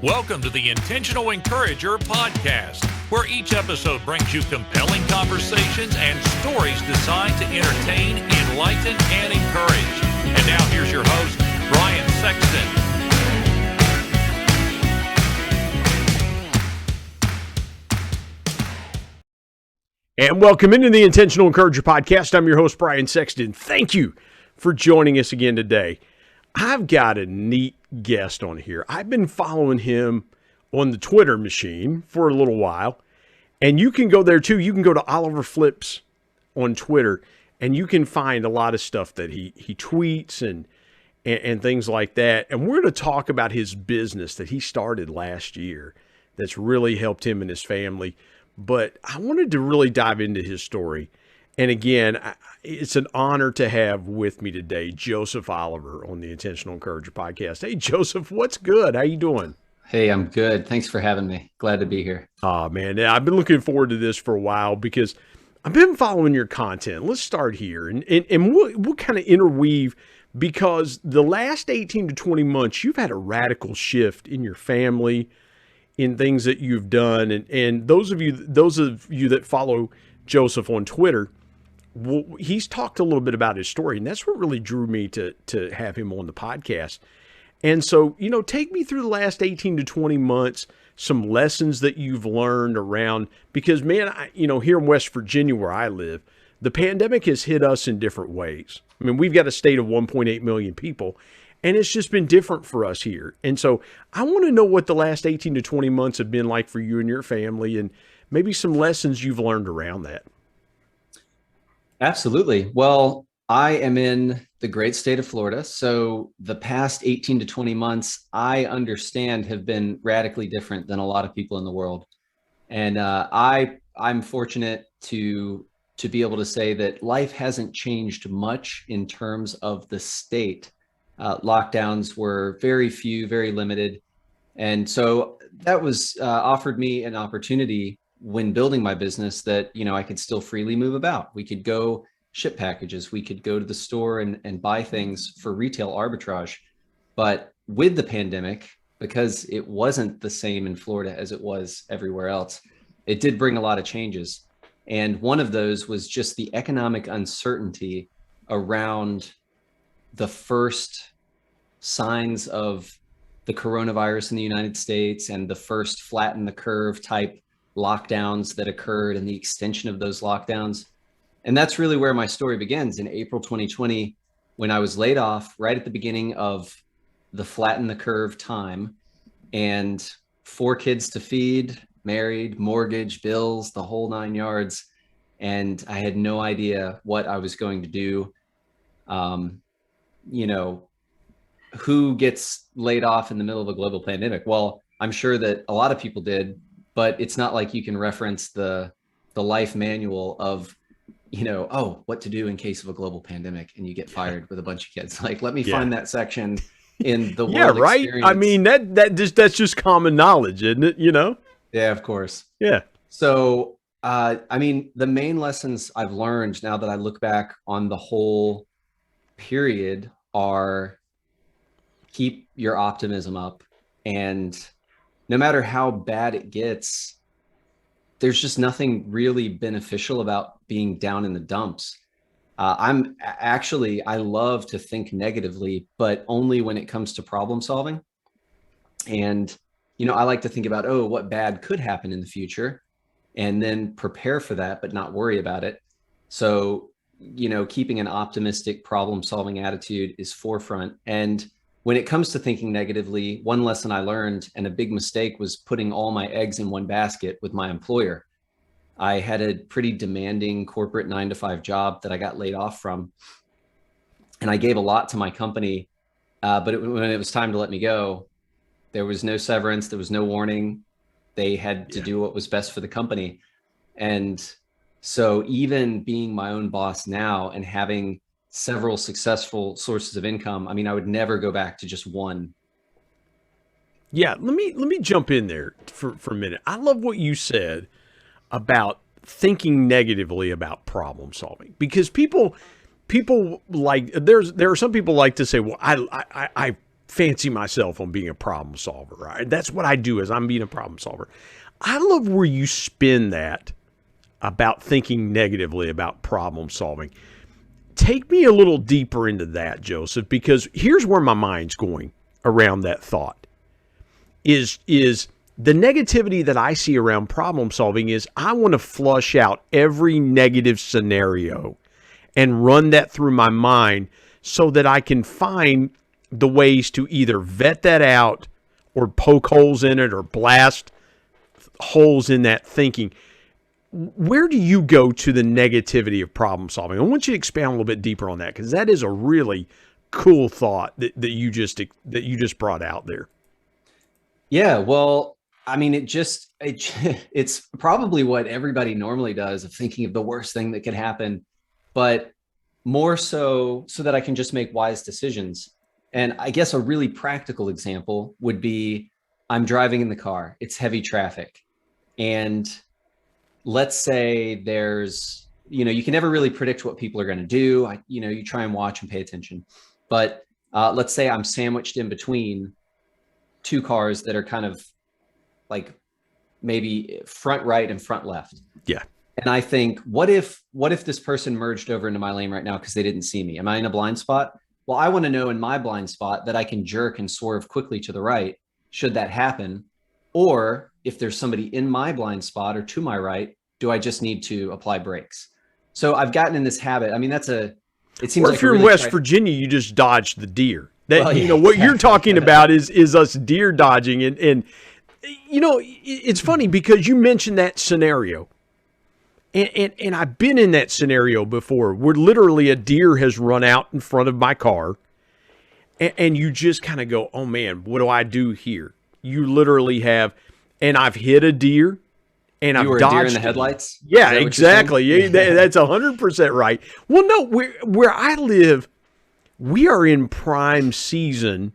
Welcome to the Intentional Encourager podcast, where each episode brings you compelling conversations and stories designed to entertain, enlighten, and encourage. And now here's your host, Brian Sexton. And welcome into the Intentional Encourager podcast. I'm your host, Brian Sexton. Thank you for joining us again today. I've got a neat guest on here. I've been following him on the Twitter machine for a little while, and you can go there too. You can go to Oliver Flips on Twitter, and you can find a lot of stuff that he tweets and things like that. And we're going to talk about his business that he started last year that's really helped him and his family. But I wanted to really dive into his story. And again, it's an honor to have with me today Joseph Oliver on the Intentional Encourager podcast. Hey, Joseph, what's good? How you doing? Hey, I'm good. Thanks for having me. Glad to be here. Oh, man. I've been looking forward to this for a while because I've been following your content. Let's start here. And we'll kind of interweave because the last 18 to 20 months, you've had a radical shift in your family, in things that you've done. And those of you that follow Joseph on Twitter, well, he's talked a little bit about his story, and that's what really drew me to have him on the podcast. And so, take me through the last 18 to 20 months, some lessons that you've learned around, because man, here in West Virginia where I live, the pandemic has hit us in different ways. I mean, we've got a state of 1.8 million people, and it's just been different for us here. And so I want to know what the last 18 to 20 months have been like for you and your family, and maybe some lessons you've learned around that. Absolutely. Well, I am in the great state of Florida. So the past 18 to 20 months, I understand, have been radically different than a lot of people in the world. And I'm fortunate to be able to say that life hasn't changed much in terms of the state. Lockdowns were very few, very limited. And so that was offered me an opportunity when building my business that, I could still freely move about. We could go ship packages. We could go to the store and buy things for retail arbitrage. But with the pandemic, because it wasn't the same in Florida as it was everywhere else, it did bring a lot of changes. And one of those was just the economic uncertainty around the first signs of the coronavirus in the United States and the first flatten the curve type lockdowns that occurred and the extension of those lockdowns. And that's really where my story begins in April 2020, when I was laid off right at the beginning of the flatten the curve time, and 4 kids to feed, married, mortgage, bills, the whole 9 yards. And I had no idea what I was going to do. Who gets laid off in the middle of a global pandemic? Well, I'm sure that a lot of people did, but it's not like you can reference the life manual of, what to do in case of a global pandemic and you get fired with a bunch of kids. Like, let me find that section in the world right. experience. I mean, that's just common knowledge, isn't it? Yeah, of course. Yeah. So, the main lessons I've learned now that I look back on the whole period are keep your optimism up, and no matter how bad it gets, there's just nothing really beneficial about being down in the dumps. I love to think negatively, but only when it comes to problem solving. And, I like to think about, what bad could happen in the future, and then prepare for that, but not worry about it. So, keeping an optimistic problem solving attitude is forefront. And when it comes to thinking negatively, one lesson I learned, and a big mistake, was putting all my eggs in one basket with my employer. I had a pretty demanding corporate 9-to-5 job that I got laid off from. And I gave a lot to my company, but when it was time to let me go, there was no severance, there was no warning. They had to do what was best for the company. And so even being my own boss now and having several successful sources of income, I would never go back to just one. Yeah, let me jump in there for a minute. I love what you said about thinking negatively about problem solving, because people like there are some people like to say, well, I fancy myself on being a problem solver, right? That's what I do, is I'm being a problem solver. I love where you spin that about thinking negatively about problem solving. Take me a little deeper into that, Joseph, because here's where my mind's going around that thought. Is the negativity that I see around problem solving is I want to flush out every negative scenario and run that through my mind so that I can find the ways to either vet that out or poke holes in it or blast holes in that thinking. Where do you go to the negativity of problem solving? I want you to expand a little bit deeper on that, because that is a really cool thought that you just brought out there. Yeah, well, I mean, it's probably what everybody normally does, of thinking of the worst thing that could happen, but more so that I can just make wise decisions. And I guess a really practical example would be, I'm driving in the car, it's heavy traffic, and let's say there's, you can never really predict what people are going to do. You try and watch and pay attention, but let's say I'm sandwiched in between two cars that are kind of like maybe front right and front left. Yeah. And I think, what if this person merged over into my lane right now because they didn't see me? Am I in a blind spot? Well, I want to know in my blind spot that I can jerk and swerve quickly to the right should that happen. Or if there's somebody in my blind spot or to my right, do I just need to apply brakes? So I've gotten in this habit. I mean, it seems or like if you're in West Virginia, you just dodge the deer. That, well, yeah, what you're talking about is us deer dodging. And it's funny because you mentioned that scenario. And I've been in that scenario before, where literally a deer has run out in front of my car, and you just kind of go, oh man, what do I do here? You literally have, and I've hit a deer, and I've dodged a deer in the headlights. Yeah, exactly. Yeah, that's 100% right. Well, no, where I live, we are in prime season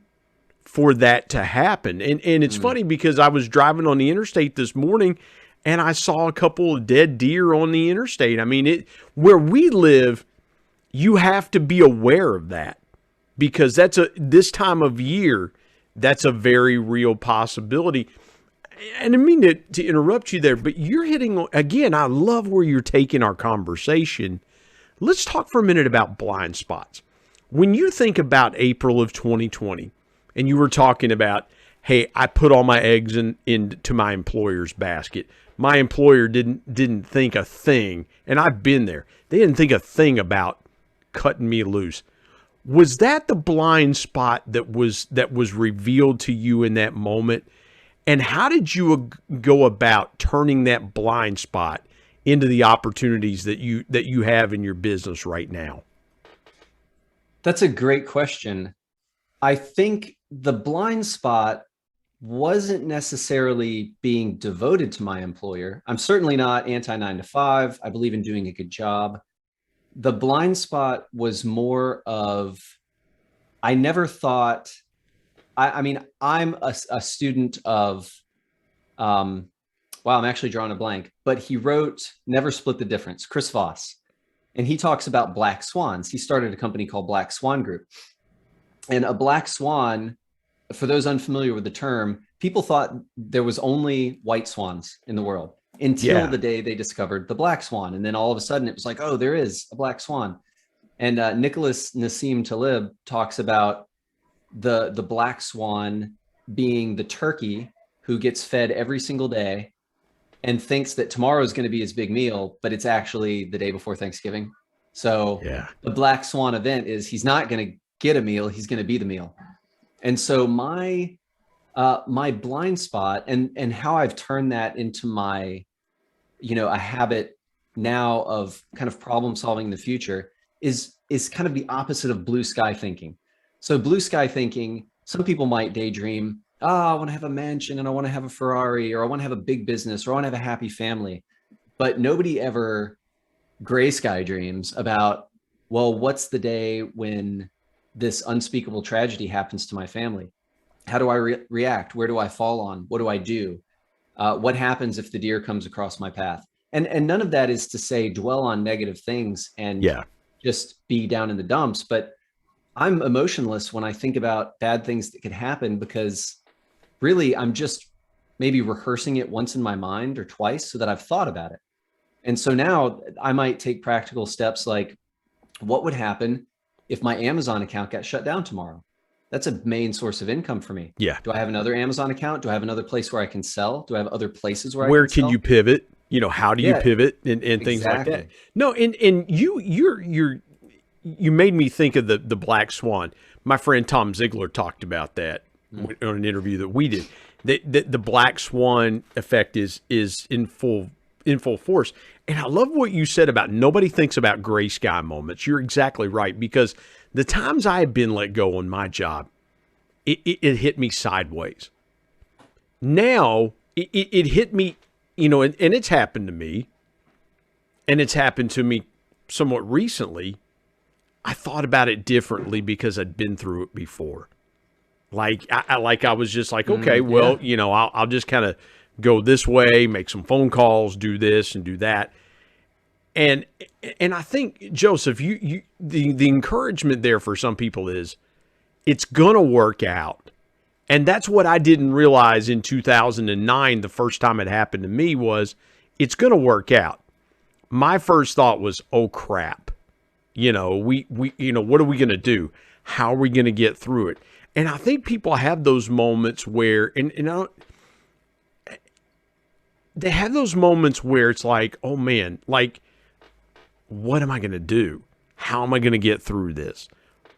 for that to happen. And it's funny because I was driving on the interstate this morning, and I saw a couple of dead deer on the interstate. I mean, where we live, you have to be aware of that, because this time of year, that's a very real possibility. And I mean to interrupt you there, but you're hitting, again, I love where you're taking our conversation. Let's talk for a minute about blind spots. When you think about April of 2020, and you were talking about, hey, I put all my eggs into my employer's basket. My employer didn't think a thing, and I've been there. They didn't think a thing about cutting me loose. Was that the blind spot that was revealed to you in that moment? And how did you go about turning that blind spot into the opportunities that you have in your business right now? That's a great question. I think the blind spot wasn't necessarily being devoted to my employer. I'm certainly not anti 9-to-5. I believe in doing a good job. The blind spot was more of, I never thought, I mean, I'm a student of, wow, I'm actually drawing a blank, but he wrote Never Split the Difference, Chris Voss. And he talks about black swans. He started a company called Black Swan Group. And a black swan, for those unfamiliar with the term, people thought there was only white swans in the world until the day they discovered the black swan. And then all of a sudden it was like, oh, there is a black swan. And Nicholas Nassim Taleb talks about the black swan being the turkey who gets fed every single day and thinks that tomorrow is going to be his big meal, but it's actually the day before Thanksgiving. So the black swan event is, he's not going to get a meal, he's going to be the meal. And so my blind spot and how I've turned that into my, a habit now of kind of problem solving in the future is kind of the opposite of blue sky thinking. So blue sky thinking, some people might daydream, I want to have a mansion and I want to have a Ferrari, or I want to have a big business, or I want to have a happy family. But nobody ever gray sky dreams about, well, what's the day when this unspeakable tragedy happens to my family? How do I react? Where do I fall on? What do I do? What happens if the deer comes across my path? And none of that is to say dwell on negative things and just be down in the dumps. But I'm emotionless when I think about bad things that could happen, because really I'm just maybe rehearsing it once in my mind or twice so that I've thought about it. And so now I might take practical steps like, what would happen if my Amazon account got shut down tomorrow? That's a main source of income for me. Yeah. Do I have another Amazon account? Do I have another place where I can sell? Do I have other places where I Where can can sell? you pivot? How do you Yeah, pivot and things like that? exactly. No, and you made me think of the Black Swan. My friend Tom Ziegler talked about that on an interview that we did. The Black Swan effect is in full force. And I love what you said about nobody thinks about gray sky moments. You're exactly right, because the times I have been let go on my job, it hit me sideways. Now it hit me, and it's happened to me, and it's happened to me somewhat recently. I thought about it differently because I'd been through it before. Like I was just like, okay, well, Yeah. I'll just kind of go this way, make some phone calls, do this and do that. And I think, Joseph, the encouragement there for some people is it's gonna work out. And that's what I didn't realize in 2009, the first time it happened to me, was it's gonna work out. My first thought was, oh crap. We what are we gonna do? How are we gonna get through it? And I think people have those moments where, they have those moments where it's like, oh man, like, what am I going to do? How am I going to get through this?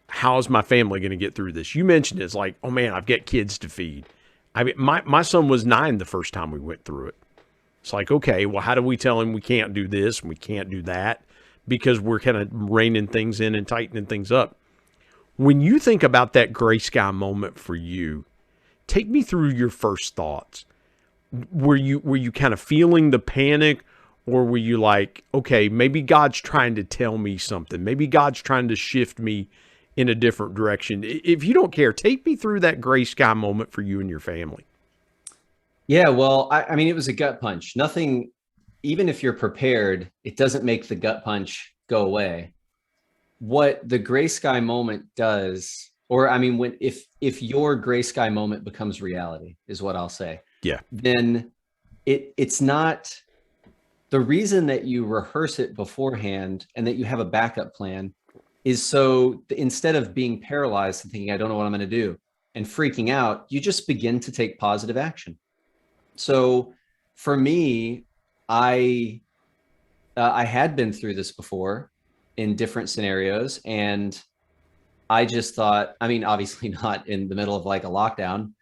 How is my family going to get through this? You mentioned it's like, oh man, I've got kids to feed. I mean, my son was 9 the first time we went through it. It's like, okay, well, how do we tell him we can't do this and we can't do that? Because we're kind of reining things in and tightening things up. When you think about that gray sky moment for you, take me through your first thoughts. Were you kind of feeling the panic, or were you like, okay, maybe God's trying to tell me something. Maybe God's trying to shift me in a different direction. If you don't care, take me through that gray sky moment for you and your family. Yeah, well, I mean, it was a gut punch. Nothing, even if you're prepared, it doesn't make the gut punch go away. What the gray sky moment does, or I mean, if your gray sky moment becomes reality, is what I'll say. Yeah. Then it's not the reason that you rehearse it beforehand and that you have a backup plan is so instead of being paralyzed and thinking, I don't know what I'm going to do and freaking out, you just begin to take positive action. So for me, I had been through this before in different scenarios, and I just thought, I mean, obviously not in the middle of like a lockdown,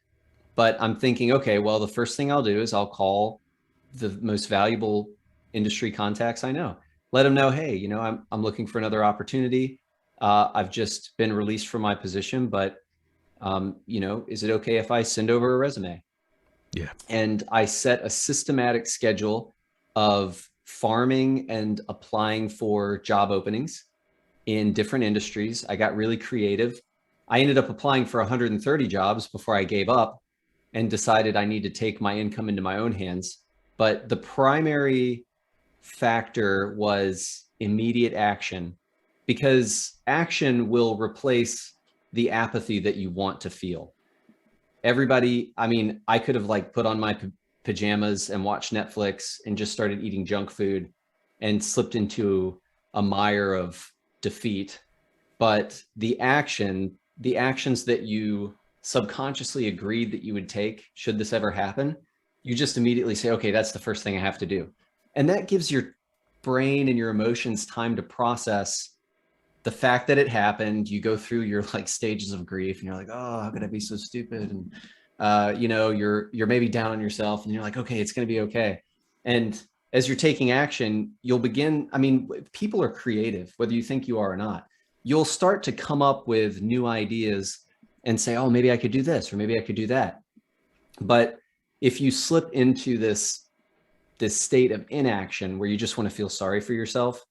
but I'm thinking, okay, well, the first thing I'll do is I'll call the most valuable industry contacts I know. Let them know, hey, I'm looking for another opportunity. I've just been released from my position, but is it okay if I send over a resume? Yeah. And I set a systematic schedule of farming and applying for job openings in different industries. I got really creative. I ended up applying for 130 jobs before I gave up and decided I need to take my income into my own hands. But the primary factor was immediate action, because action will replace the apathy that you want to feel. Everybody, I mean, I could have like put on my pajamas and watched Netflix and just started eating junk food and slipped into a mire of defeat. But the actions that you subconsciously agreed that you would take should this ever happen, you just immediately say, okay, that's the first thing I have to do. And that gives your brain and your emotions time to process the fact that it happened. You go through your like stages of grief and you're like, oh, how could I be so stupid? And you're maybe down on yourself and you're like, okay, it's going to be okay. And as you're taking action, you'll begin, I mean, people are creative, whether you think you are or not. You'll start to come up with new ideas and say, oh, maybe I could do this, or maybe I could do that. But if you slip into this state of inaction where you just want to feel sorry for yourself,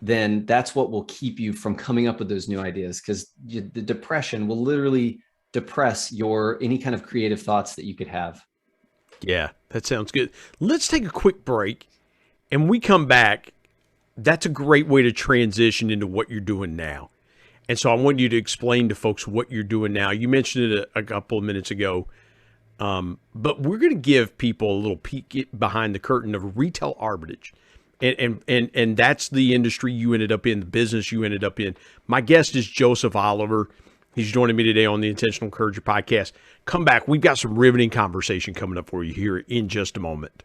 then that's what will keep you from coming up with those new ideas, because the depression will literally depress any kind of creative thoughts that you could have. Yeah, that sounds good. Let's take a quick break, and we come back. That's a great way to transition into what you're doing now. And so I want you to explain to folks what you're doing now. You mentioned it a couple of minutes ago, but we're going to give people a little peek behind the curtain of retail arbitrage. And that's the industry you ended up in, the business you ended up in. My guest is Joseph Oliver. He's joining me today on the Intentional Encourager podcast. Come back. We've got some riveting conversation coming up for you here in just a moment.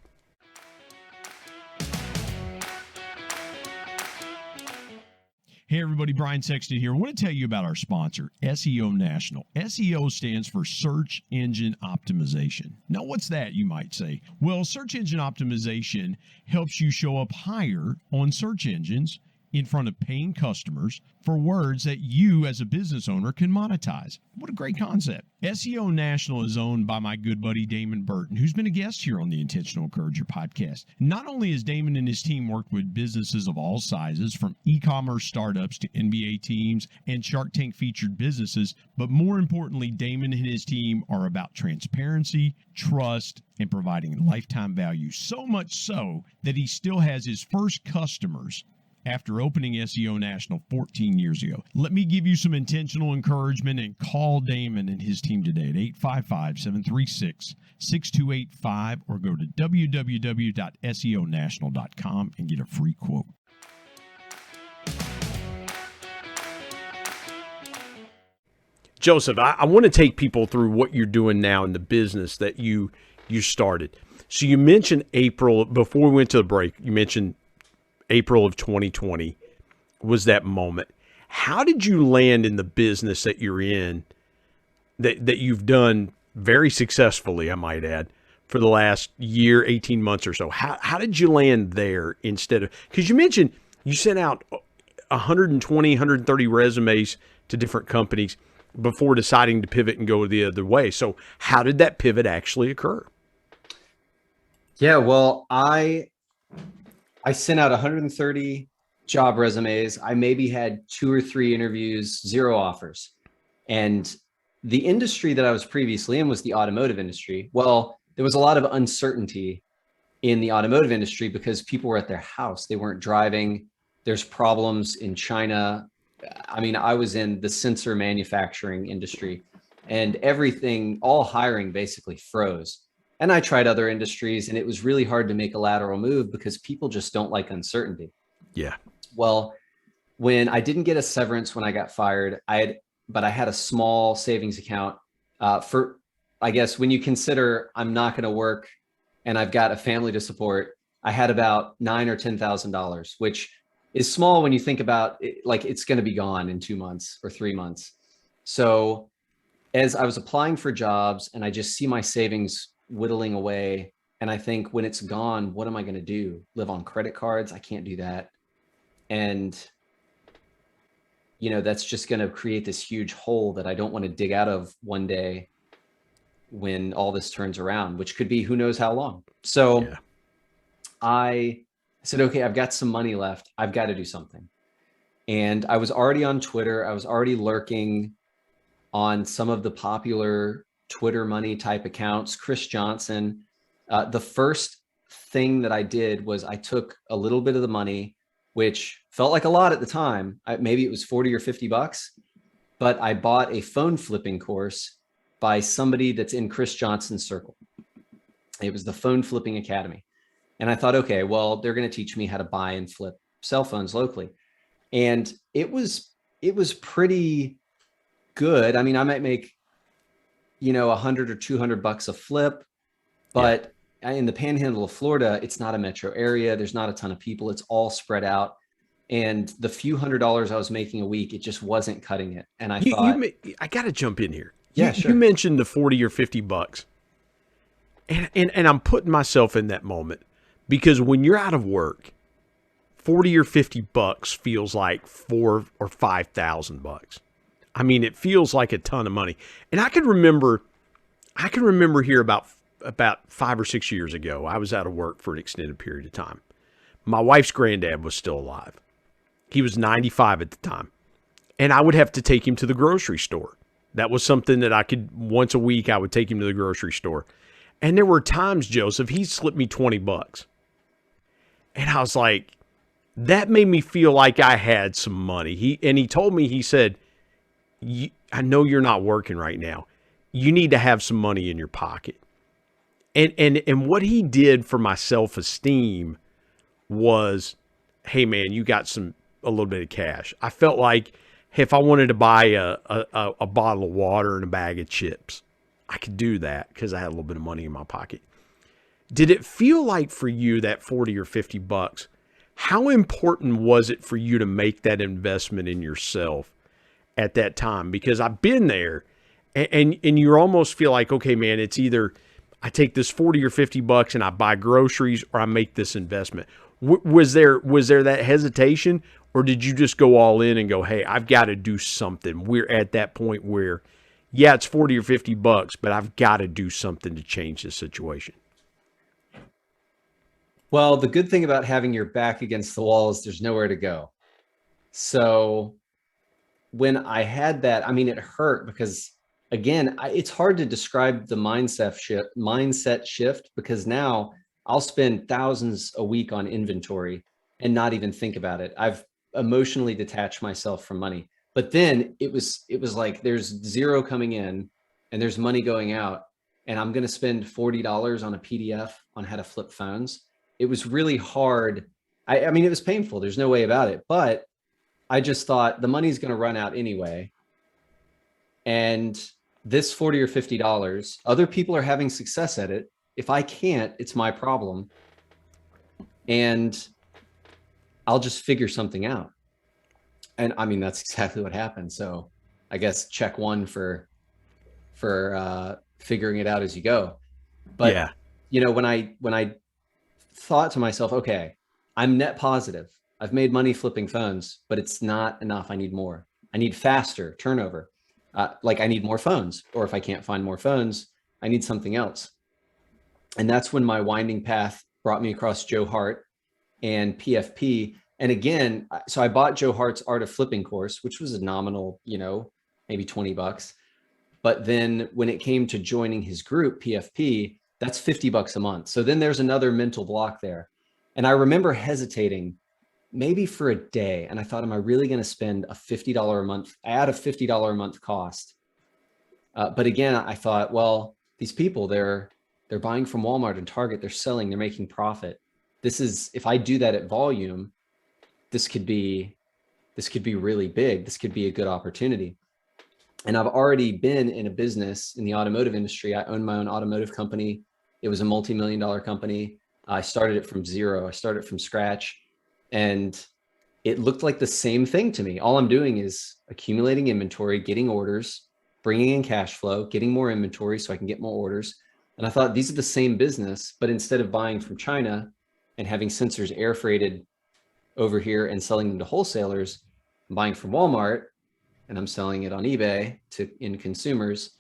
Hey everybody, Brian Sexton here. I want to tell you about our sponsor, SEO National. SEO stands for Search Engine Optimization. Now, what's that, you might say? Well, search engine optimization helps you show up higher on search engines in front of paying customers for words that you as a business owner can monetize. What a great concept. SEO National is owned by my good buddy Damon Burton, who's been a guest here on the Intentional Encourager podcast. Not only has Damon and his team worked with businesses of all sizes, from e-commerce startups to NBA teams and Shark Tank featured businesses, but more importantly, Damon and his team are about transparency, trust, and providing lifetime value. So much so that he still has his first customers after opening SEO National 14 years ago. Let me give you some intentional encouragement and call Damon and his team today at 855-736-6285 or go to www.seonational.com and get a free quote. Joseph, I want to take people through what you're doing now in the business that you started. So you mentioned April, before we went to the break, you mentioned April of 2020 was that moment. How did you land in the business that you're in, that you've done very successfully, I might add, for the last year, 18 months or so? How did you land there instead of, because you mentioned you sent out 120, 130 resumes to different companies before deciding to pivot and go the other way. So how did that pivot actually occur? Yeah, well, I sent out 130 job resumes. I maybe had 2 or 3 interviews, 0 offers. And the industry that I was previously in was the automotive industry. Well, there was a lot of uncertainty in the automotive industry because people were at their house. They weren't driving. There's problems in China. I mean, I was in the sensor manufacturing industry, and everything, all hiring basically froze. And I tried other industries, and it was really hard to make a lateral move because people just don't like uncertainty. Yeah. Well, when I didn't get a severance when I got fired, but I had a small savings account for, I guess, when you consider I'm not going to work and I've got a family to support, I had about $9,000 or $10,000, which is small when you think about it, like it's going to be gone in 2 months or 3 months. So as I was applying for jobs and I just see my savings whittling away, and I think, when it's gone, what am I going to do? Live on credit cards? I can't do that. And, you know, that's just going to create this huge hole that I don't want to dig out of one day when all this turns around, which could be who knows how long. So yeah. I said, okay, I've got some money left. I've got to do something. And I was already on Twitter. I was already lurking on some of the popular Twitter money type accounts, Chris Johnson. The first thing that I did was I took a little bit of the money, which felt like a lot at the time. Maybe it was 40 or 50 bucks, but I bought a phone flipping course by somebody that's in Chris Johnson's circle. It was the Phone Flipping Academy. And I thought, okay, well, they're going to teach me how to buy and flip cell phones locally. And it was pretty good. I mean, I might make, $100 or $200 a flip, but in the panhandle of Florida, it's not a metro area. There's not a ton of people. It's all spread out. And the few $100s I was making a week, it just wasn't cutting it. And I thought, I got to jump in here. Yeah, sure. You mentioned the 40 or 50 bucks. And I'm putting myself in that moment, because when you're out of work, 40 or 50 bucks feels like $4,000 or $5,000. I mean, it feels like a ton of money. And I can remember here about 5 or 6 years ago, I was out of work for an extended period of time. My wife's granddad was still alive. He was 95 at the time. And I would have to take him to the grocery store. That was something that I could, once a week, I would take him to the grocery store. And there were times, Joseph, he slipped me 20 bucks. And I was like, that made me feel like I had some money. He told me, he said, I know you're not working right now. You need to have some money in your pocket. And what he did for my self-esteem was, hey man, you got a little bit of cash. I felt like if I wanted to buy a bottle of water and a bag of chips, I could do that because I had a little bit of money in my pocket. Did it feel like for you that 40 or 50 bucks, how important was it for you to make that investment in yourself at that time? Because I've been there and you almost feel like, okay, man, it's either I take this 40 or 50 bucks and I buy groceries or I make this investment. Was there that hesitation, or did you just go all in and go, hey, I've got to do something? We're at that point where, yeah, it's 40 or 50 bucks, but I've got to do something to change this situation. Well, the good thing about having your back against the wall is there's nowhere to go. So when I had that, I mean, it hurt because, again, it's hard to describe the mindset shift because now I'll spend thousands a week on inventory and not even think about it. I've emotionally detached myself from money. But then it was like there's zero coming in and there's money going out, and I'm going to spend $40 on a PDF on how to flip phones. It was really hard. I mean, it was painful. There's no way about it. But I just thought the money's going to run out anyway. And this $40 or $50, other people are having success at it. If I can't, it's my problem. And I'll just figure something out. And I mean, that's exactly what happened. So I guess check one for figuring it out as you go. But yeah, you know, when I thought to myself, okay, I'm net positive. I've made money flipping phones, but it's not enough. I need more. I need faster turnover. Like I need more phones, or if I can't find more phones, I need something else. And that's when my winding path brought me across Joe Hart and PFP. And again, so I bought Joe Hart's Art of Flipping course, which was a nominal, maybe 20 bucks. But then when it came to joining his group, PFP, that's 50 bucks a month. So then there's another mental block there. And I remember hesitating maybe for a day. And I thought, am I really going to spend a $50 a month, add a $50 a month cost? But again, I thought, well, these people, they're buying from Walmart and Target, they're selling, they're making profit. This is, if I do that at volume, this could be really big. This could be a good opportunity. And I've already been in a business in the automotive industry. I own my own automotive company. It was a multi-million-dollar company. I started it from zero. I started from scratch. And it looked like the same thing to me. All I'm doing is accumulating inventory, getting orders, bringing in cash flow, getting more inventory so I can get more orders. And I thought these are the same business, but instead of buying from China and having sensors air freighted over here and selling them to wholesalers, I'm buying from Walmart and I'm selling it on eBay to end consumers.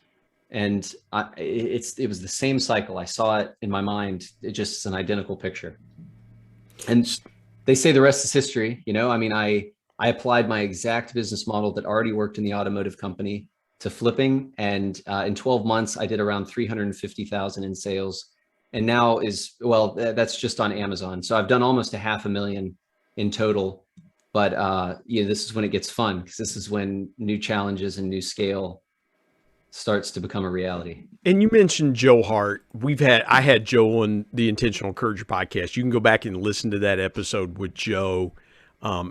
And it was the same cycle. I saw it in my mind. It just is an identical picture. And they say the rest is history. I mean, I applied my exact business model that already worked in the automotive company to flipping. And in 12 months, I did around 350,000 in sales. And now that's just on Amazon. So I've done almost $500,000 in total. But this is when it gets fun, because this is when new challenges and new scale starts to become a reality. And you mentioned Joe Hart. I had Joe on the Intentional Courage podcast. You can go back and listen to that episode with Joe.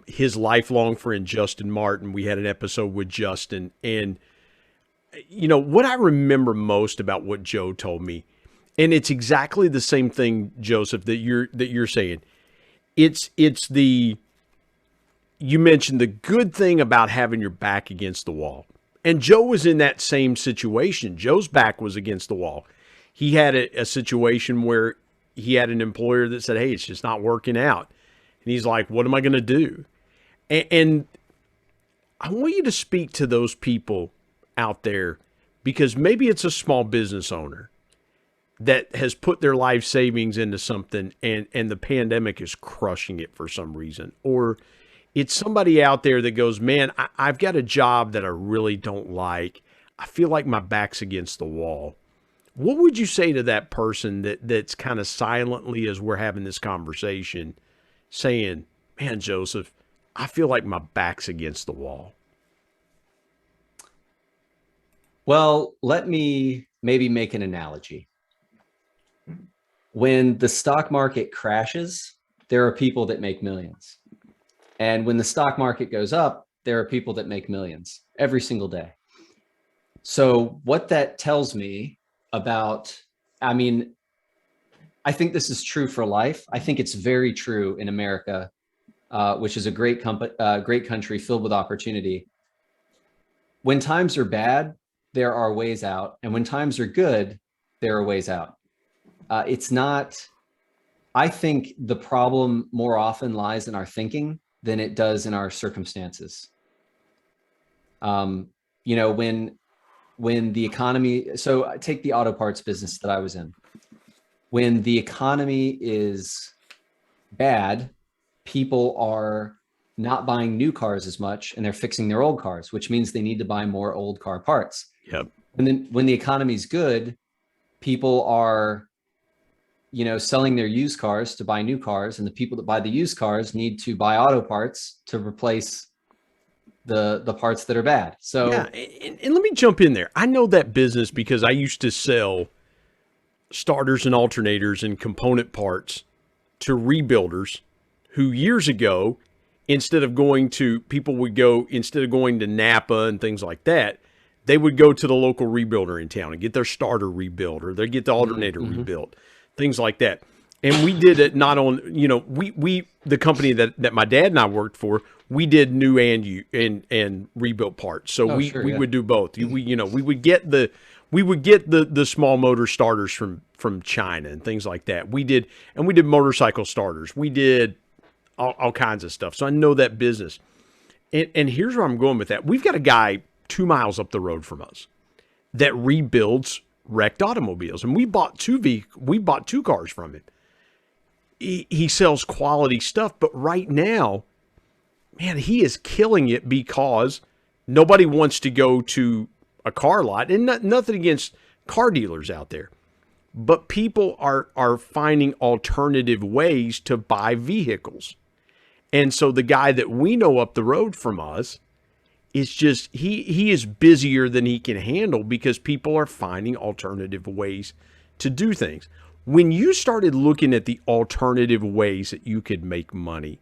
His lifelong friend, Justin Martin, we had an episode with Justin. And, what I remember most about what Joe told me, and it's exactly the same thing, Joseph, that you're saying. You mentioned the good thing about having your back against the wall. And Joe was in that same situation. Joe's back was against the wall. He had a situation where he had an employer that said, hey, it's just not working out. And he's like, what am I going to do? And I want you to speak to those people out there, because maybe it's a small business owner that has put their life savings into something and the pandemic is crushing it for some reason. Or it's somebody out there that goes, man, I've got a job that I really don't like. I feel like my back's against the wall. What would you say to that person that's kind of silently, as we're having this conversation, saying, man, Joseph, I feel like my back's against the wall? Well, let me maybe make an analogy. When the stock market crashes, there are people that make millions. And when the stock market goes up, there are people that make millions every single day. So what that tells me about, I mean, I think this is true for life. I think it's very true in America, which is a great great country filled with opportunity. When times are bad, there are ways out. And when times are good, there are ways out. It's not, I think the problem more often lies in our thinking than it does in our circumstances. You know, when the economy, so take the auto parts business that I was in. When the economy is bad, people are not buying new cars as much and they're fixing their old cars, which means they need to buy more old car parts. Yep. And then when the economy's good, people are, you know, selling their used cars to buy new cars, and the people that buy the used cars need to buy auto parts to replace the parts that are bad. So yeah, and let me jump in there. I know that business because I used to sell starters and alternators and component parts to rebuilders who years ago, instead of going to Napa and things like that, they would go to the local rebuilder in town and get their starter rebuilt, or they get the alternator rebuilt, things like that. And we did it not on, you know, we the company that my dad and I worked for, we did new and rebuilt parts. So we would do both. We would get the small motor starters from China and things like that. We did motorcycle starters. We did all kinds of stuff. So I know that business. And here's where I'm going with that. We've got a guy 2 miles up the road from us that rebuilds wrecked automobiles, and we bought two cars from him. He sells quality stuff, but right now, man, he is killing it because nobody wants to go to a car lot, and nothing against car dealers out there, but people are finding alternative ways to buy vehicles. And so the guy that we know up the road from us is just, he is busier than he can handle because people are finding alternative ways to do things. When you started looking at the alternative ways that you could make money,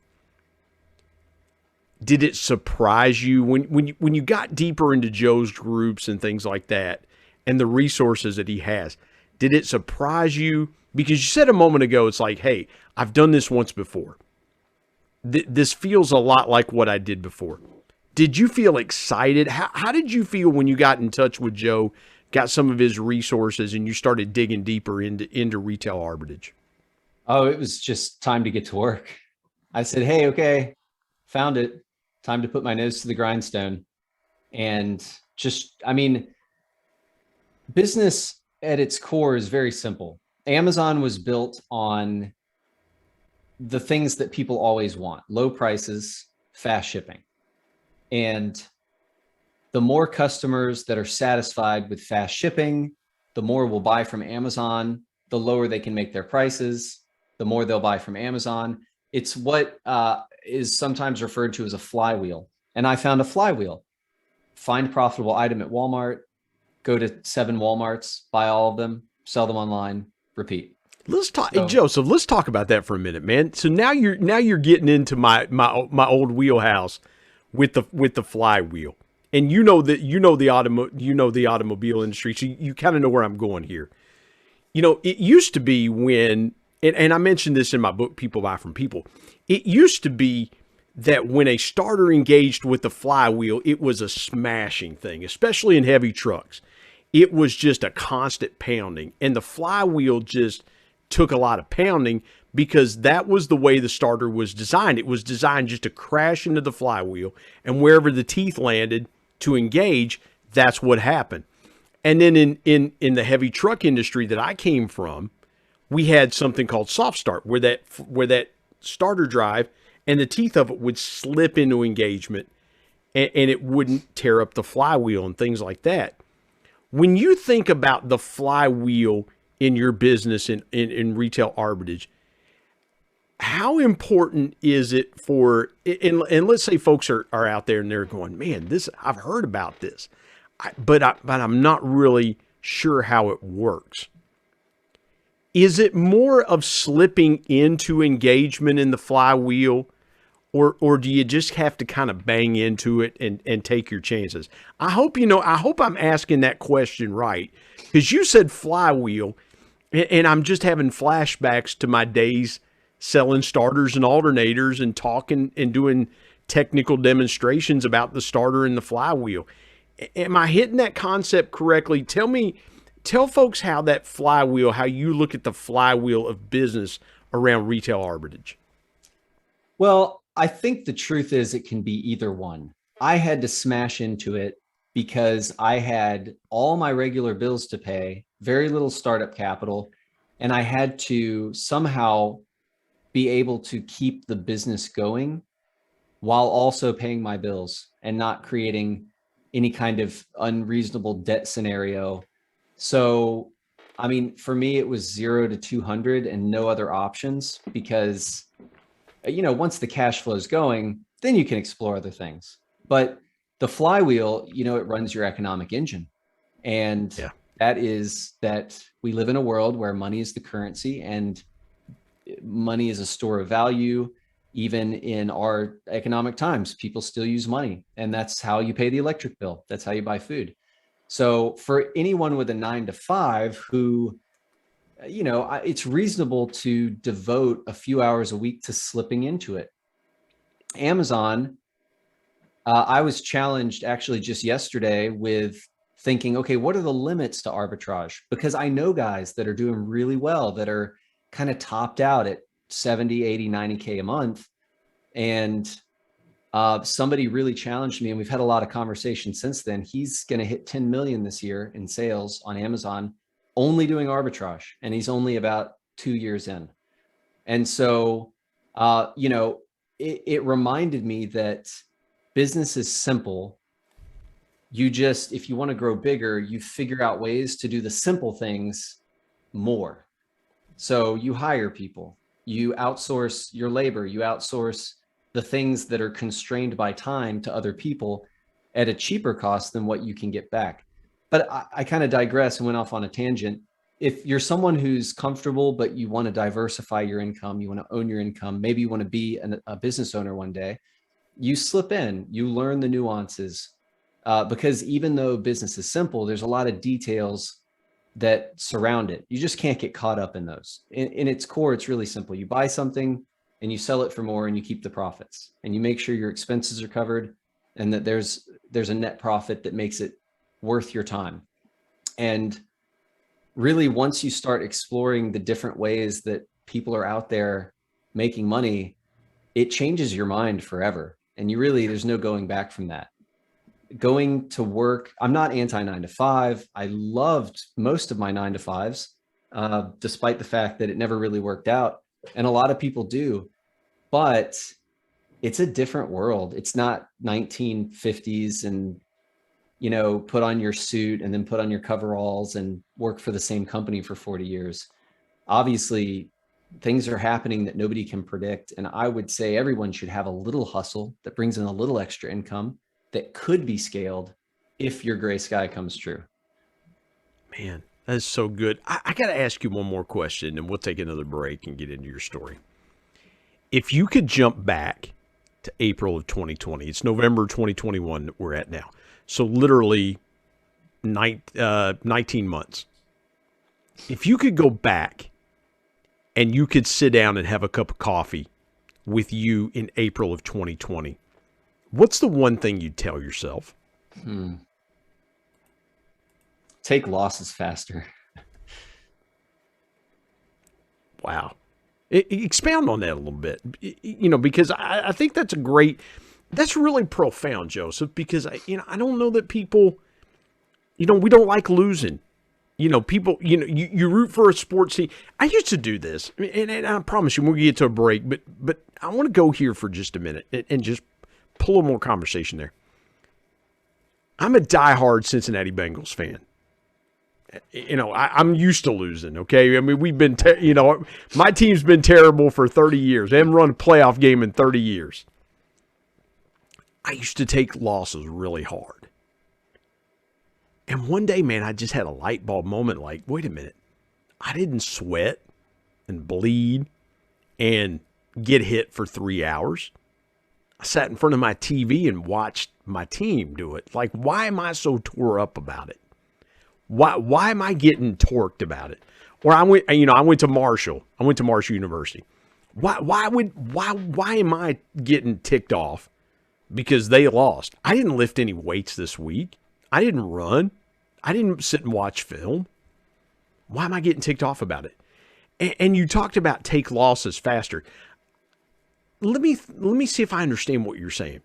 did it surprise you when you got deeper into Joe's groups and things like that and the resources that he has? Did it surprise you? Because you said a moment ago, it's like, hey, I've done this once before. This feels a lot like what I did before. Did you feel excited? How did you feel when you got in touch with Joe, got some of his resources, and you started digging deeper into retail arbitrage? Oh, it was just time to get to work. I said, hey, okay, found it. Time to put my nose to the grindstone. And just, I mean, business at its core is very simple. Amazon was built on the things that people always want: low prices, fast shipping. And the more customers that are satisfied with fast shipping, the more will buy from Amazon. The lower they can make their prices, the more they'll buy from Amazon. It's what is sometimes referred to as a flywheel. And I found a flywheel. Find a profitable item at Walmart, go to 7 Walmarts, buy all of them, sell them online, repeat. Let's talk, hey, Joseph. Let's talk about that for a minute, man. So now you're getting into my old wheelhouse with the flywheel, and you know the automobile industry, so you kind of know where I'm going here. You know, it used to be when, and I mentioned this in my book, People Buy From People. It used to be that when a starter engaged with the flywheel, it was a smashing thing, especially in heavy trucks. It was just a constant pounding, and the flywheel just took a lot of pounding because that was the way the starter was designed. It was designed just to crash into the flywheel, and wherever the teeth landed to engage, that's what happened. And then in the heavy truck industry that I came from, we had something called soft start, where that starter drive and the teeth of it would slip into engagement, and it wouldn't tear up the flywheel and things like that. When you think about the flywheel in your business in retail arbitrage, how important is it for, and let's say folks are out there and they're going, man, I've heard about this. but I'm not really sure how it works. Is it more of slipping into engagement in the flywheel, or do you just have to kind of bang into it and take your chances? I hope I'm asking that question right, because you said flywheel, and I'm just having flashbacks to my days selling starters and alternators and talking and doing technical demonstrations about the starter and the flywheel. Am I hitting that concept correctly? Tell folks how that flywheel, how you look at the flywheel of business around retail arbitrage. Well, I think the truth is it can be either one. I had to smash into it because I had all my regular bills to pay, very little startup capital, and I had to somehow be able to keep the business going while also paying my bills and not creating any kind of unreasonable debt scenario. So, I mean, for me, it was 0 to 200 and no other options, because, once the cash flow is going, then you can explore other things. But the flywheel, it runs your economic engine. And that is that we live in a world where money is the currency, and money is a store of value. Even in our economic times, people still use money, and that's how you pay the electric bill. That's how you buy food. So for anyone with a 9 to 5 who, it's reasonable to devote a few hours a week to slipping into it. Amazon, I was challenged actually just yesterday with thinking, okay, what are the limits to arbitrage? Because I know guys that are doing really well, that are kind of topped out at 70, 80, 90K a month. And somebody really challenged me, and we've had a lot of conversations since then. He's going to hit 10 million this year in sales on Amazon, only doing arbitrage. And he's only about 2 years in. And so, it reminded me that business is simple. If you want to grow bigger, you figure out ways to do the simple things more. So you hire people, you outsource your labor, you outsource the things that are constrained by time to other people at a cheaper cost than what you can get back. But I kind of digress and went off on a tangent. If you're someone who's comfortable, but you want to diversify your income, you want to own your income, maybe you want to be a business owner one day, you slip in, you learn the nuances, because even though business is simple, there's a lot of details that surround it. You just can't get caught up in those. In its core, it's really simple. You buy something and you sell it for more, and you keep the profits, and you make sure your expenses are covered, and that there's a net profit that makes it worth your time. And really, once you start exploring the different ways that people are out there making money, it changes your mind forever. And there's no going back from that. Going to work, I'm not anti 9 to 5. I loved most of my 9 to 5s, despite the fact that it never really worked out. And a lot of people do, but it's a different world. It's not 1950s and, put on your suit and then put on your coveralls and work for the same company for 40 years. Obviously, things are happening that nobody can predict. And I would say everyone should have a little hustle that brings in a little extra income that could be scaled if your gray sky comes true. Man, that's so good. I got to ask you one more question, and we'll take another break and get into your story. If you could jump back to April of 2020, it's November 2021 that we're at now. So literally 19 months. If you could go back and you could sit down and have a cup of coffee with you in April of 2020, what's the one thing you'd tell yourself? Take losses faster. Wow. Expound on that a little bit, because I think that's that's really profound, Joseph, because I don't know that people, we don't like losing. People, you root for a sports team. I used to do this, and I promise you, we'll get to a break, but I want to go here for just a minute and just pull a more conversation there. I'm a diehard Cincinnati Bengals fan. I'm used to losing, okay? I mean, we've been, my team's been terrible for 30 years. They haven't run a playoff game in 30 years. I used to take losses really hard. And one day, man, I just had a light bulb moment like, wait a minute. I didn't sweat and bleed and get hit for 3 hours. I sat in front of my TV and watched my team do it. Like, why am I so tore up about it? Why am I getting torqued about it? Or I went to Marshall. I went to Marshall University. Why am I getting ticked off because they lost? I didn't lift any weights this week. I didn't run. I didn't sit and watch film. Why am I getting ticked off about it? And you talked about take losses faster. Let me see if I understand what you're saying.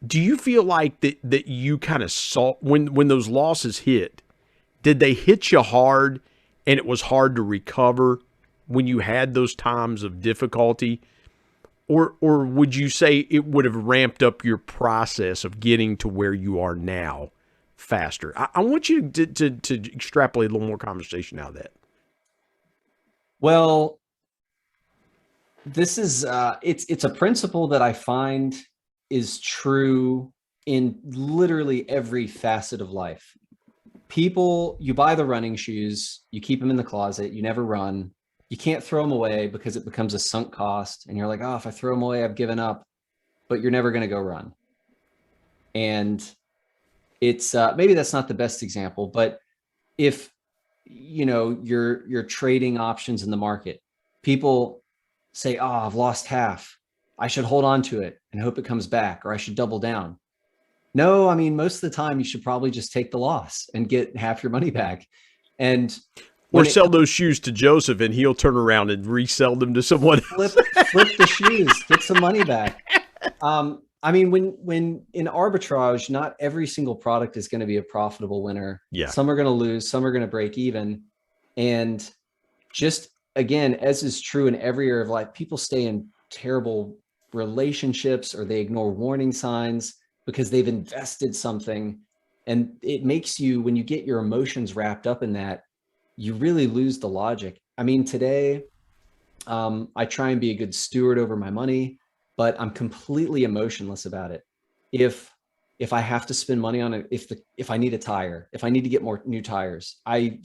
Do you feel like that you kind of saw when those losses hit, did they hit you hard and it was hard to recover when you had those times of difficulty? Or would you say it would have ramped up your process of getting to where you are now faster? I want you to extrapolate a little more conversation out of that. Well, this is it's a principle that I find is true in literally every facet of life. People, you buy the running shoes, you keep them in the closet, you never run. You can't throw them away because it becomes a sunk cost. And you're like, oh, if I throw them away, I've given up, but you're never going to go run. And it's maybe that's not the best example, but if you're trading options in the market, people say, oh, I've lost half. I should hold on to it and hope it comes back, or I should double down. No, I mean, most of the time you should probably just take the loss and get half your money back. And or sell those shoes to Joseph and he'll turn around and resell them to someone else. Flip the shoes, get some money back. I mean, when in arbitrage, not every single product is going to be a profitable winner. Yeah. Some are going to lose, some are going to break even. And just again, as is true in every area of life, people stay in terrible relationships or they ignore warning signs because they've invested something. And it makes you, when you get your emotions wrapped up in that, you really lose the logic. I mean, today, I try and be a good steward over my money, but I'm completely emotionless about it. If I have to spend money on it, if I need a tire, if I need to get more new tires, I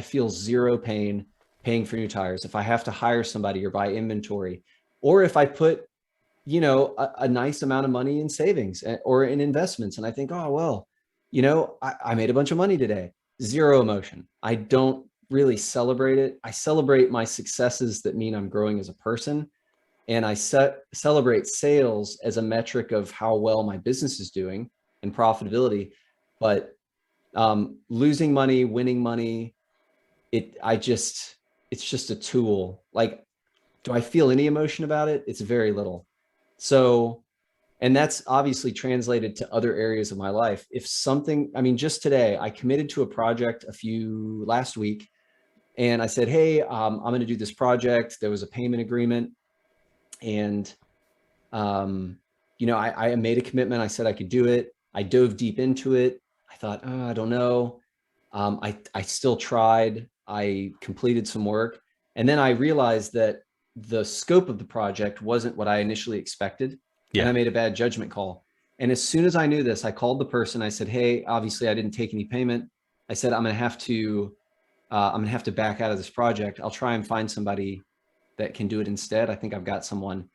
feel zero pain paying for new tires. If I have to hire somebody or buy inventory, or if I put, a nice amount of money in savings or in investments, and I think, oh, well, I made a bunch of money today. Zero emotion. I don't really celebrate it. I celebrate my successes that mean I'm growing as a person. And I celebrate sales as a metric of how well my business is doing and profitability. But losing money, winning money, it's just a tool. Like, do I feel any emotion about it? It's very little. So, and that's obviously translated to other areas of my life. If something, I mean, just today, I committed to a project last week, and I said, hey, I'm going to do this project. There was a payment agreement. And, I made a commitment. I said I could do it. I dove deep into it. I thought, oh, I don't know. I still tried. I completed some work. And then I realized that the scope of the project wasn't what I initially expected. Yeah. And I made a bad judgment call. And as soon as I knew this, I called the person. I said, hey, obviously I didn't take any payment. I said, I'm going to have to back out of this project. I'll try and find somebody that can do it instead. I think I've got someone.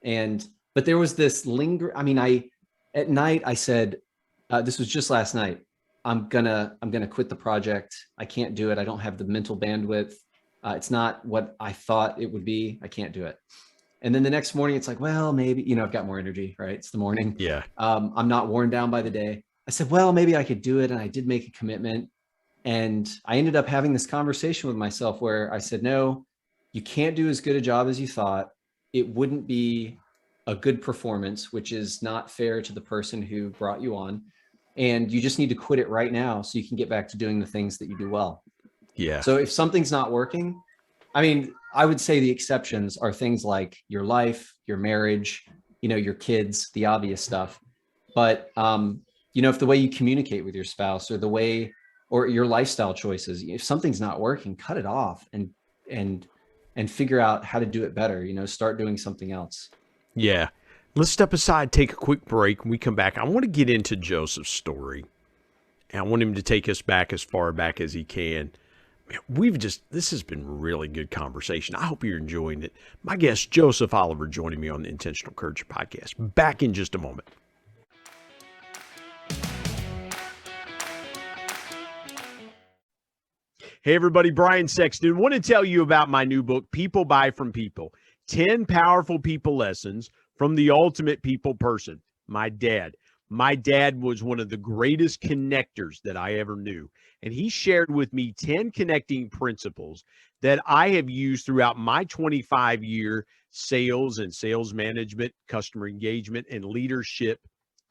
But there was this at night I said, this was just last night, I'm gonna quit the project. I can't do it. I don't have the mental bandwidth. It's not what I thought it would be. I can't do it. And then the next morning it's like, well, maybe, I've got more energy, right? It's the morning. Yeah. I'm not worn down by the day. I said, well, maybe I could do it. And I did make a commitment. And I ended up having this conversation with myself where I said, no, you can't do as good a job as you thought. It wouldn't be a good performance, which is not fair to the person who brought you on. And you just need to quit it right now so you can get back to doing the things that you do well. Yeah. So if something's not working, I would say the exceptions are things like your life, your marriage, your kids, the obvious stuff. But, if the way you communicate with your spouse or your lifestyle choices, if something's not working, cut it off and figure out how to do it better, start doing something else. Yeah. Let's step aside, take a quick break. When we come back, I want to get into Joseph's story And I want him to take us back as far back as he can. Man, this has been really good conversation. I hope you're enjoying it. My guest, Joseph Oliver, joining me on the Intentional Courage podcast. Back in just a moment. Hey everybody, Brian Sexton. Want to tell you about my new book, People Buy From People. 10 powerful people lessons from the ultimate people person, my dad. My dad was one of the greatest connectors that I ever knew. And he shared with me 10 connecting principles that I have used throughout my 25-year sales and sales management, customer engagement, and leadership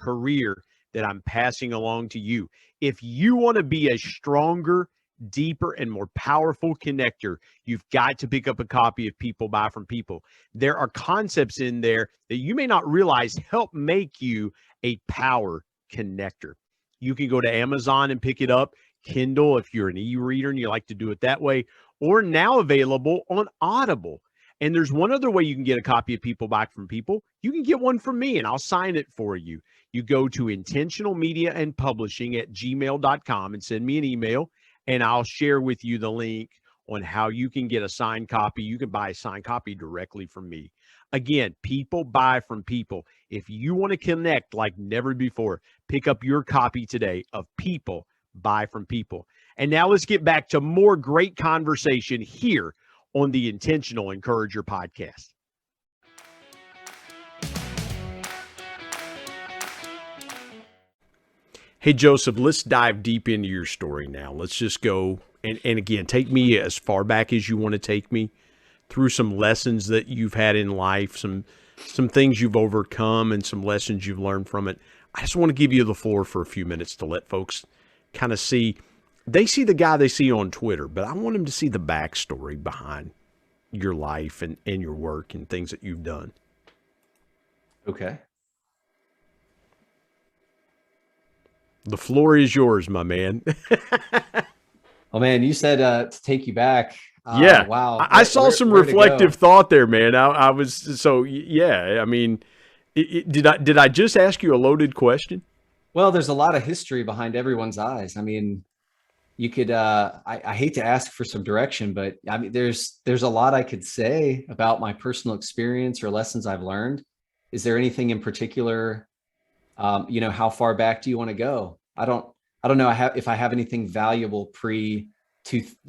career that I'm passing along to you. If you want to be a stronger, deeper, and more powerful connector, you've got to pick up a copy of People Buy From People. There are concepts in there that you may not realize help make you a power connector. You can go to Amazon and pick it up, Kindle if you're an e-reader and you like to do it that way, or now available on Audible. And there's one other way you can get a copy of People Buy From People. You can get one from me and I'll sign it for you. You go to intentionalmediaandpublishing@gmail.com and send me an email, and I'll share with you the link on how you can get a signed copy. You can buy a signed copy directly from me. Again, People Buy From People. If you want to connect like never before, pick up your copy today of People Buy From People. And now let's get back to more great conversation here on the Intentional Encourager podcast. Hey, Joseph, let's dive deep into your story now. Let's just go, and again, take me as far back as you want to take me through some lessons that you've had in life, some things you've overcome and some lessons you've learned from it. I just want to give you the floor for a few minutes to let folks kind of see. They see the guy they see on Twitter, but I want them to see the backstory behind your life and your work and things that you've done. Okay. The floor is yours, my man. Oh man, you said to take you back. Yeah. Wow. I saw some reflective thought there, man. I was, so yeah, I mean, did I just ask you a loaded question? Well, there's a lot of history behind everyone's eyes. I mean, you could, I hate to ask for some direction, but I mean, there's a lot I could say about my personal experience or lessons I've learned. Is there anything in particular? How far back do you want to go? I don't know if I have anything valuable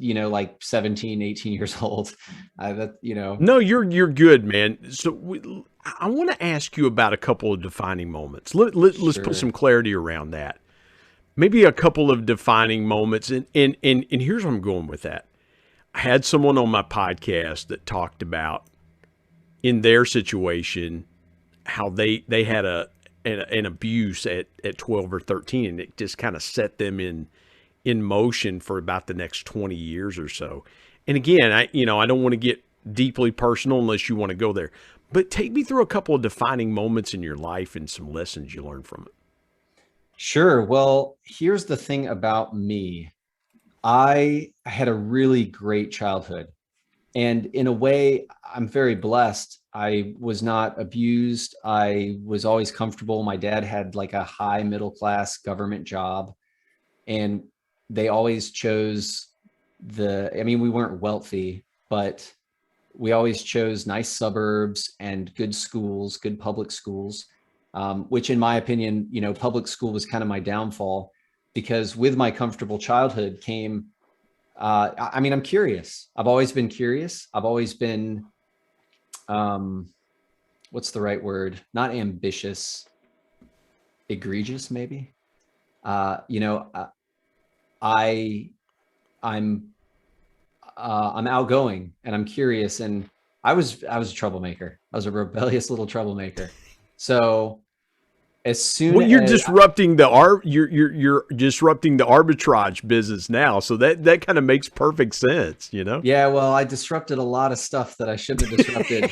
like 17, 18 years old. No, you're good, man. So I want to ask you about a couple of defining moments. Let's Sure. put some clarity around that. Maybe a couple of defining moments. And here's where I'm going with that. I had someone on my podcast that talked about in their situation, how they had an abuse at 12 or 13, and it just kind of set them in motion for about the next 20 years or so. And again, I don't want to get deeply personal unless you want to go there, but take me through a couple of defining moments in your life and some lessons you learned from it. Sure. Well, here's the thing about me. I had a really great childhood. And in a way, I'm very blessed. I was not abused. I was always comfortable. My dad had like a high middle class government job, and they always chose we weren't wealthy, but we always chose nice suburbs and good schools, good public schools, which in my opinion, public school was kind of my downfall, because with my comfortable childhood came I'm curious. I've always been curious. I've always been, what's the right word? Not ambitious, egregious, maybe. I'm outgoing and I'm curious, and I was a troublemaker. I was a rebellious little troublemaker. So as soon Well, you're as disrupting you're disrupting the arbitrage business now, so that kind of makes perfect sense, Yeah, well, I disrupted a lot of stuff that I shouldn't have disrupted.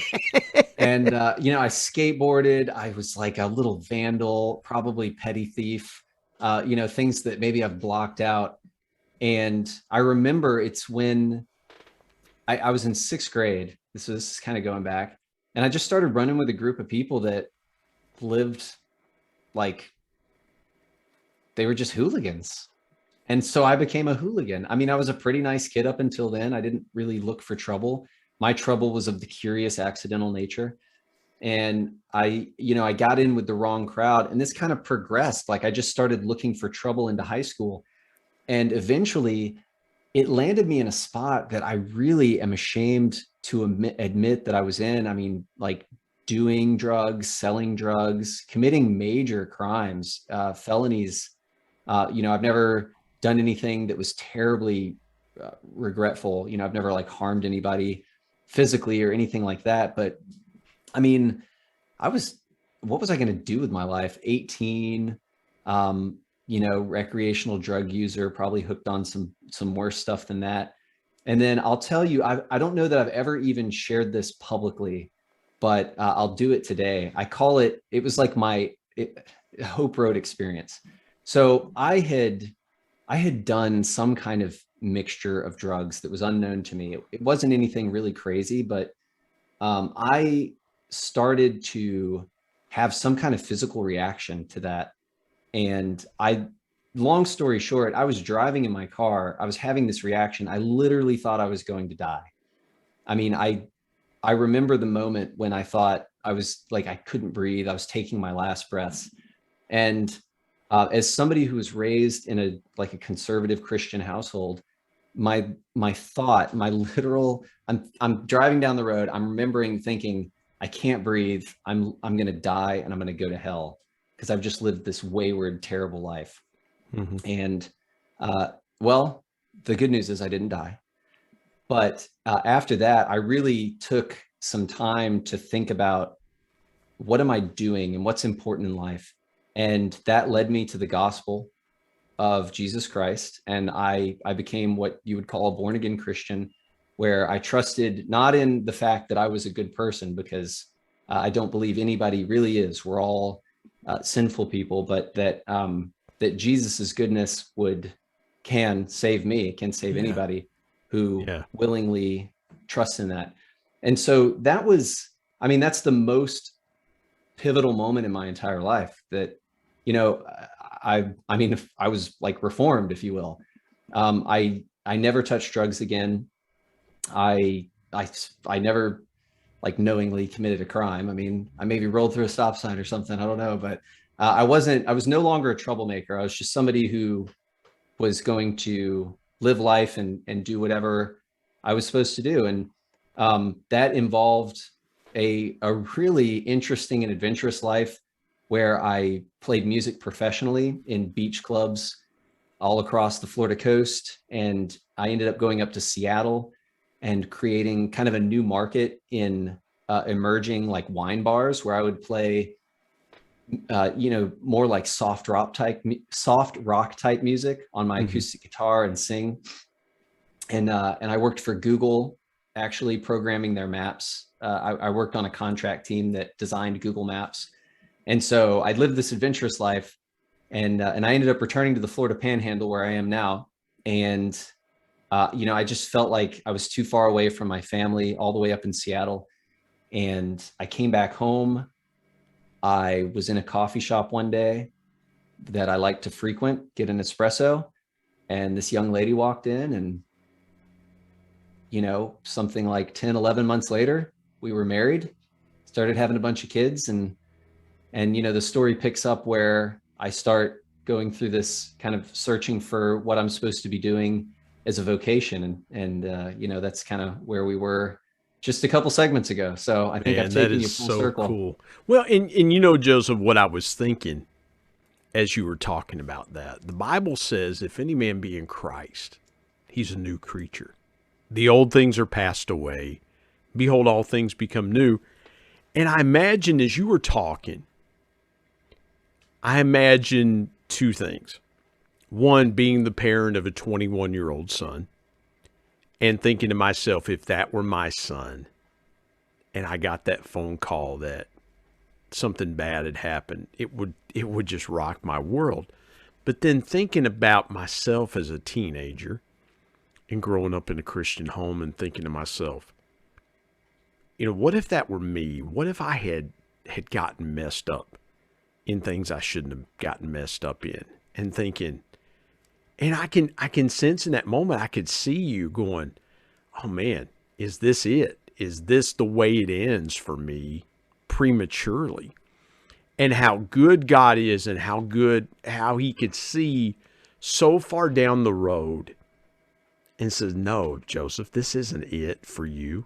And I skateboarded. I was like a little vandal, probably petty thief, things that maybe I've blocked out. And I remember it's when I was in 6th grade. This is kind of going back. And I just started running with a group of people that lived like they were just hooligans. And so I became a hooligan. I mean, I was a pretty nice kid up until then. I didn't really look for trouble. My trouble was of the curious, accidental nature. And I got in with the wrong crowd, and this kind of progressed. Like, I just started looking for trouble into high school. And eventually it landed me in a spot that I really am ashamed to admit that I was in. I mean, like, doing drugs, selling drugs, committing major crimes, felonies. I've never done anything that was terribly regretful. I've never like harmed anybody physically or anything like that. But I mean, what was I going to do with my life? 18, recreational drug user, probably hooked on some worse stuff than that. And then I'll tell you, I don't know that I've ever even shared this publicly, but I'll do it today. It was like my Hope Road experience. So I had done some kind of mixture of drugs that was unknown to me. It wasn't anything really crazy, but I started to have some kind of physical reaction to that. And long story short, I was driving in my car. I was having this reaction. I literally thought I was going to die. I mean, I remember the moment when I thought I was like, I couldn't breathe. I was taking my last breaths. And as somebody who was raised in a conservative Christian household, my literal, I'm driving down the road. I'm remembering thinking, I can't breathe. I'm going to die, and I'm going to go to hell because I've just lived this wayward, terrible life. Mm-hmm. And well, the good news is I didn't die. But after that, I really took some time to think about, what am I doing and what's important in life? And that led me to the gospel of Jesus Christ. And I became what you would call a born again Christian, where I trusted not in the fact that I was a good person, because I don't believe anybody really is. We're all sinful people, but that Jesus's goodness can save me, can save anybody who willingly trusts in that. And so that's the most pivotal moment in my entire life that, I was like reformed, if you will. I never touched drugs again. I never like knowingly committed a crime. I mean, I maybe rolled through a stop sign or something. I don't know, but I was no longer a troublemaker. I was just somebody who was going to live life and do whatever I was supposed to do. And that involved a really interesting and adventurous life where I played music professionally in beach clubs all across the Florida coast. And I ended up going up to Seattle and creating kind of a new market in emerging like wine bars, where I would play, more like soft rock type music on my acoustic guitar and sing. And I worked for Google, actually programming their maps. I worked on a contract team that designed Google Maps. And so I lived this adventurous life, and I ended up returning to the Florida Panhandle, where I am now. And, I just felt like I was too far away from my family, all the way up in Seattle. And I came back home. I was in a coffee shop one day that I like to frequent, get an espresso. And this young lady walked in, and, something like 10, 11 months later, we were married, started having a bunch of kids. And the story picks up where I start going through this kind of searching for what I'm supposed to be doing as a vocation. And that's kind of where we were just a couple segments ago. So I think I've taken you full circle. Cool. Well, and Joseph, what I was thinking as you were talking about that, the Bible says, if any man be in Christ, he's a new creature. The old things are passed away. Behold, all things become new. And I imagine as you were talking, I imagine two things. One, being the parent of a 21-year-old son and thinking to myself, if that were my son and I got that phone call that something bad had happened, it would just rock my world. But then thinking about myself as a teenager and growing up in a Christian home and thinking to myself, what if that were me? What if I had gotten messed up in things I shouldn't have gotten messed up in? And thinking, And I can sense in that moment, I could see you going, oh man, is this it? Is this the way it ends for me prematurely? And how good God is, and how he could see so far down the road and says, no, Joseph, this isn't it for you.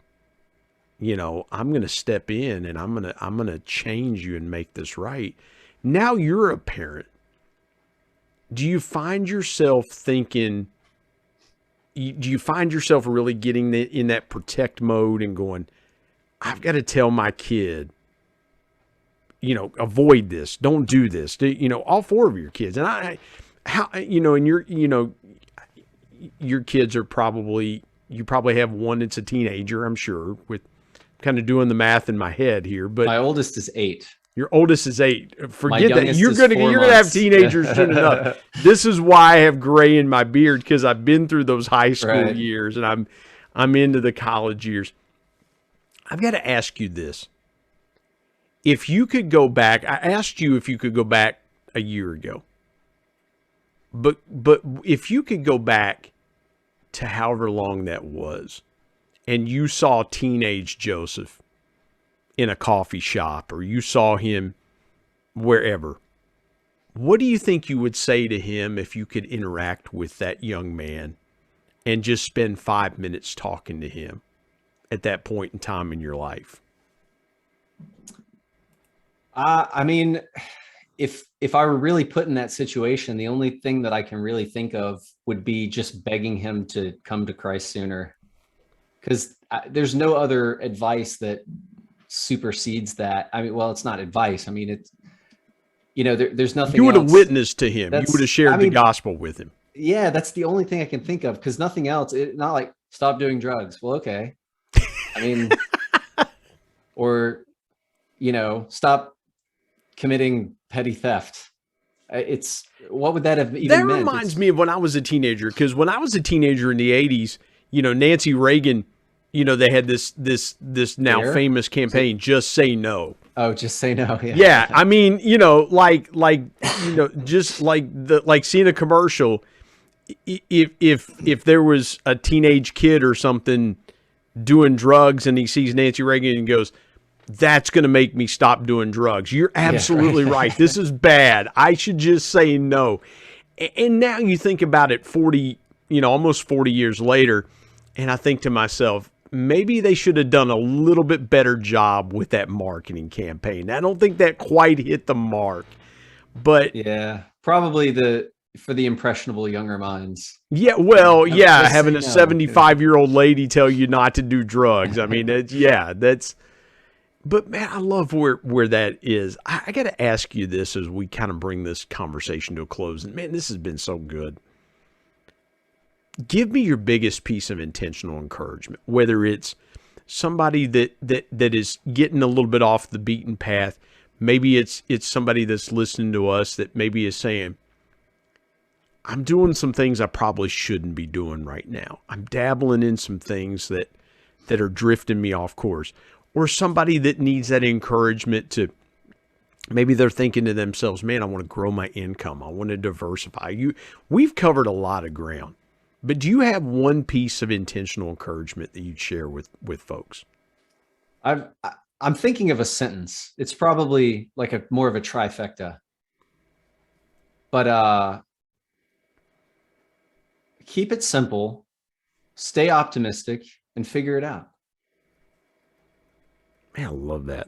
You know, I'm going to step in and I'm going to change you and make this right. Now you're a parent. Do you find yourself thinking, do you find yourself really getting in that protect mode and going, I've got to tell my kid, you know, avoid this, don't do this, you know, all four of your kids. And your kids are probably, you probably have one that's a teenager, I'm sure, with kind of doing the math in my head here, but my oldest is 8. Your oldest is 8. Forget that. You're going to have teenagers soon enough. This is why I have gray in my beard, because I've been through those high school years and I'm into the college years. I've got to ask you this. If you could go back, I asked you if you could go back a year ago. But if you could go back to however long that was, and you saw teenage Joseph in a coffee shop, or you saw him wherever, what do you think you would say to him if you could interact with that young man and just spend 5 minutes talking to him at that point in time in your life? I mean, if I were really put in that situation, the only thing that I can really think of would be just begging him to come to Christ sooner. Because there's no other advice that supersedes that. I mean, well, it's not advice. I mean, it's, you know, there's nothing. You would have else. witnessed to him. You would have shared the gospel with him. Yeah, that's the only thing I can think of, because nothing else. Not like stop doing drugs. Well, okay. I mean, or, you know, stop committing petty theft. It's, what would that have even meant? That reminds me of when I was a teenager, because when I was a teenager in the 80s, you know, Nancy Reagan, you know, they had this now famous campaign, Just Say No. Oh, just say no. Yeah. Yeah. I mean, you know, like, you know, just like seeing a commercial, if there was a teenage kid or something doing drugs and he sees Nancy Reagan and goes, that's going to make me stop doing drugs. You're absolutely right. This is bad. I should just say no. And now you think about it 40, you know, almost 40 years later, and I think to myself, maybe they should have done a little bit better job with that marketing campaign. I don't think that quite hit the mark, but yeah, probably for the impressionable younger minds. Yeah, well, yeah, having a 75-year-old lady tell you not to do drugs. I mean, but man, I love where that is. I got to ask you this as we kind of bring this conversation to a close. And man, this has been so good. Give me your biggest piece of intentional encouragement, whether it's somebody that is getting a little bit off the beaten path. Maybe it's somebody that's listening to us that maybe is saying, I'm doing some things I probably shouldn't be doing right now. I'm dabbling in some things that are drifting me off course. Or somebody that needs that encouragement to, maybe they're thinking to themselves, man, I want to grow my income. I want to diversify. We've covered a lot of ground. But do you have one piece of intentional encouragement that you'd share with folks? I'm thinking of a sentence. It's probably like more of a trifecta. But keep it simple, stay optimistic, and figure it out. Man, I love that.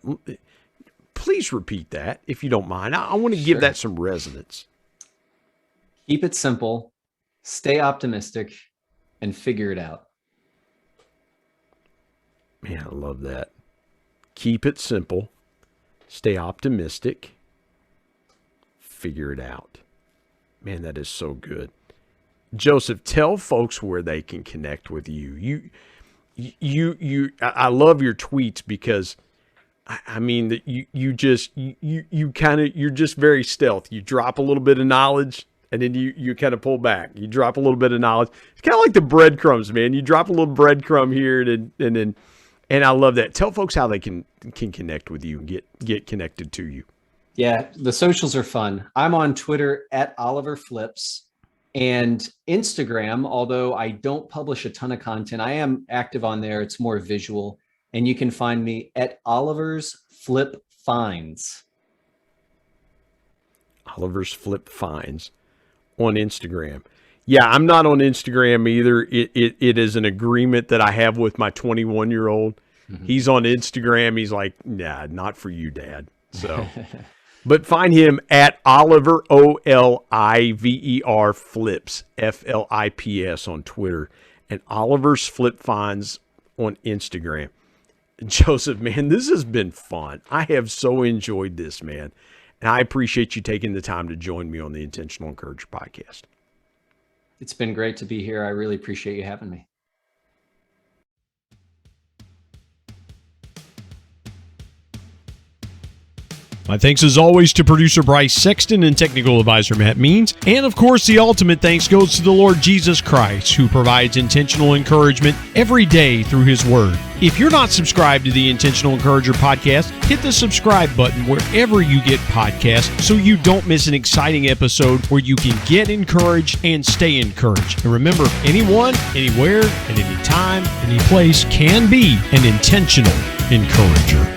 Please repeat that if you don't mind. I want to give that some resonance. Keep it simple, stay optimistic, and figure it out. Man, I love that. Keep it simple, stay optimistic, figure it out. Man, that is so good. Joseph, tell folks where they can connect with you. I love your tweets because I mean that you're just very stealth. You drop a little bit of knowledge and then you kind of pull back. You drop a little bit of knowledge. It's kind of like the breadcrumbs, man. You drop a little breadcrumb here and I love that. Tell folks how they can connect with you and get connected to you. Yeah, the socials are fun. I'm on Twitter @OliverFlips. And Instagram, although I don't publish a ton of content, I am active on there. It's more visual. And you can find me at Oliver's Flip Finds. Oliver's Flip Finds on Instagram. Yeah, I'm not on Instagram either. It is an agreement that I have with my 21-year-old. Mm-hmm. He's on Instagram. He's like, nah, not for you, Dad. So, but find him at Oliver, Oliver Flips, Flips on Twitter, and Oliver's Flip Finds on Instagram. Joseph, man, this has been fun. I have so enjoyed this, man. And I appreciate you taking the time to join me on the Intentional Encourager podcast. It's been great to be here. I really appreciate you having me. My thanks as always to producer Bryce Sexton and technical advisor Matt Means. And of course, the ultimate thanks goes to the Lord Jesus Christ, who provides intentional encouragement every day through his word. If you're not subscribed to the Intentional Encourager podcast, hit the subscribe button wherever you get podcasts so you don't miss an exciting episode where you can get encouraged and stay encouraged. And remember, anyone, anywhere, at any time, any place can be an intentional encourager.